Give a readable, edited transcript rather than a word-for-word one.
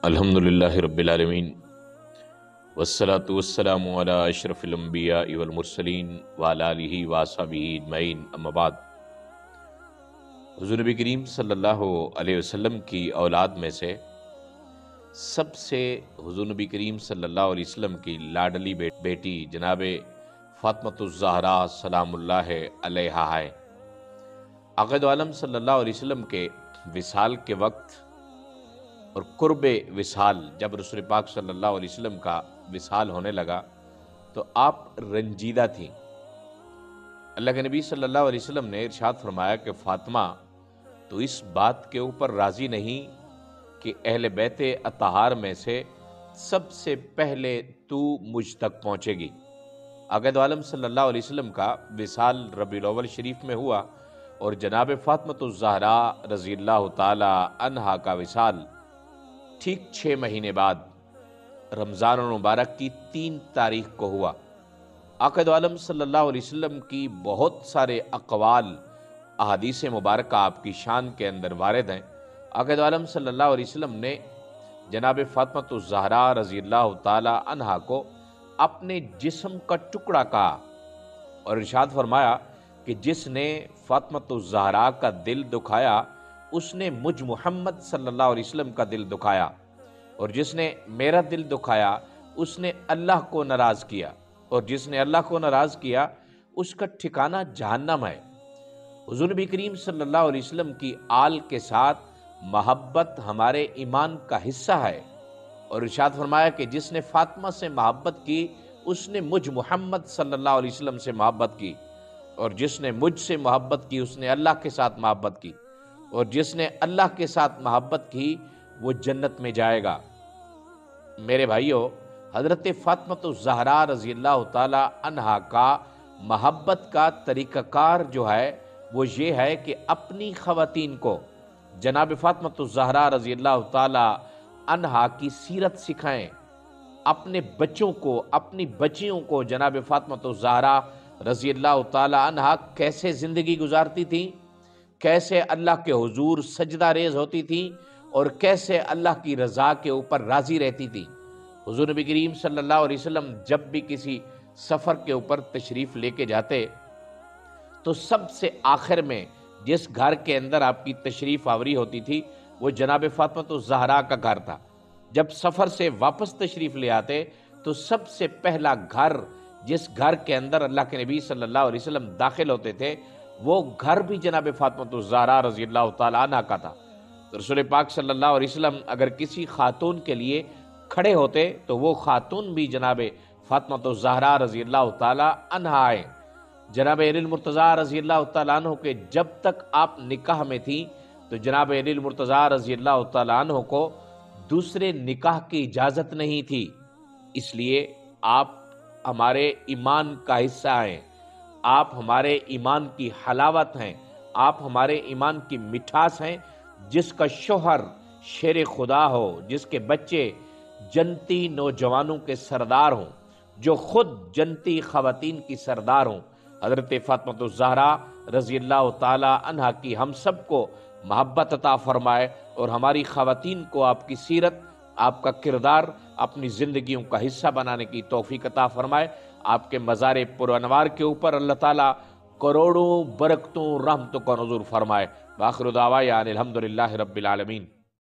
الحمدللہ رب العالمین والصلاة والسلام علی اشرف الانبیاء والمرسلین وعلی آلہ وصحبہ اجمعین، اما بعد۔ حضور نبی کریم صلی اللہ علیہ وسلم کی اولاد میں سے سب سے حضور نبی کریم صلی اللہ علیہ وسلم کی لاڈلی بیٹی جناب فاطمۃ الزہراء سلام اللہ علیہا ہے۔ آقا دو عالم صلی اللہ علیہ وسلم کے وصال کے وقت اور قرب وصال، جب رسول پاک صلی اللہ علیہ وسلم کا وصال ہونے لگا تو آپ رنجیدہ تھیں۔ اللہ کے نبی صلی اللہ علیہ وسلم نے ارشاد فرمایا کہ فاطمہ، تو اس بات کے اوپر راضی نہیں کہ اہل بیت اطہار میں سے سب سے پہلے تو مجھ تک پہنچے گی۔ آقا دو عالم صلی اللہ علیہ وسلم کا وصال ربیع الاول شریف میں ہوا اور جناب فاطمۃ الزہراء رضی اللہ تعالی عنہا کا وصال ٹھیک 6 مہینے بعد رمضان المبارک کی 3 تاریخ کو ہوا۔ آقا دو عالم صلی اللہ علیہ وسلم کی بہت سارے اقوال احادیث مبارکہ آپ کی شان کے اندر وارد ہیں۔ آقا دو عالم صلی اللہ علیہ وسلم نے جناب فاطمۃ الزہراء رضی اللہ تعالی عنہا کو اپنے جسم کا ٹکڑا کہا اور ارشاد فرمایا کہ جس نے فاطمۃ الزہراء کا دل دکھایا اس نے مجھ محمد صلی اللہ علیہ وسلم کا دل دکھایا، اور جس نے میرا دل دکھایا اس نے اللہ کو ناراض کیا، اور جس نے اللہ کو ناراض کیا اس کا ٹھکانہ جہنم ہے۔ حضور نبی کریم صلی اللہ علیہ وسلم کی آل کے ساتھ محبت ہمارے ایمان کا حصہ ہے، اور ارشاد فرمایا کہ جس نے فاطمہ سے محبت کی اس نے مجھ محمد صلی اللہ علیہ وسلم سے محبت کی، اور جس نے مجھ سے محبت کی اس نے اللہ کے ساتھ محبت کی، اور جس نے اللہ کے ساتھ محبت کی وہ جنت میں جائے گا۔ میرے بھائیو، حضرت فاطمۃ الزہراء رضی اللہ تعالی عنہا کا محبت کا طریقہ کار جو ہے وہ یہ ہے کہ اپنی خواتین کو جناب فاطمۃ الزہراء رضی اللہ تعالی عنہا کی سیرت سکھائیں، اپنے بچوں کو، اپنی بچیوں کو جناب فاطمۃ الزہراء رضی اللہ تعالی عنہا کیسے زندگی گزارتی تھیں، کیسے اللہ کے حضور سجدہ ریز ہوتی تھی اور کیسے اللہ کی رضا کے اوپر راضی رہتی تھی۔ حضور نبی کریم صلی اللہ علیہ وسلم جب بھی کسی سفر کے اوپر تشریف لے کے جاتے تو سب سے آخر میں جس گھر کے اندر آپ کی تشریف آوری ہوتی تھی وہ جناب فاطمۃ الزہراء کا گھر تھا۔ جب سفر سے واپس تشریف لے آتے تو سب سے پہلا گھر جس گھر کے اندر اللہ کے نبی صلی اللہ علیہ وسلم داخل ہوتے تھے وہ گھر بھی جناب فاطمۃ الزہراء رضی اللہ تعالی عنہ کا تھا۔ تو رسول پاک صلی اللہ علیہ وسلم اگر کسی خاتون کے لیے کھڑے ہوتے تو وہ خاتون بھی جناب فاطمۃ الزہراء رضی اللہ تعالی عنہ آئے۔ جناب علی المرتضیٰ رضی اللہ تعالی عنہ کے جب تک آپ نکاح میں تھیں تو جناب علی المرتضیٰ رضی اللہ تعالی عنہ کو دوسرے نکاح کی اجازت نہیں تھی، اس لیے آپ ہمارے ایمان کا حصہ ہیں، آپ ہمارے ایمان کی حلاوت ہیں، آپ ہمارے ایمان کی مٹھاس ہیں۔ جس کا شوہر شیر خدا ہو، جس کے بچے جنتی نوجوانوں کے سردار ہوں، جو خود جنتی خواتین کی سردار ہوں، حضرت فاطمۃ الزہراء رضی اللہ تعالی عنہا کی ہم سب کو محبت عطا فرمائے اور ہماری خواتین کو آپ کی سیرت، آپ کا کردار اپنی زندگیوں کا حصہ بنانے کی توفیق عطا فرمائے۔ آپ کے مزار پرانوار کے اوپر اللہ تعالیٰ کروڑوں برکتوں رحمتوں کا نزول فرمائے۔ وآخر دعوانا الحمدللہ رب العالمین۔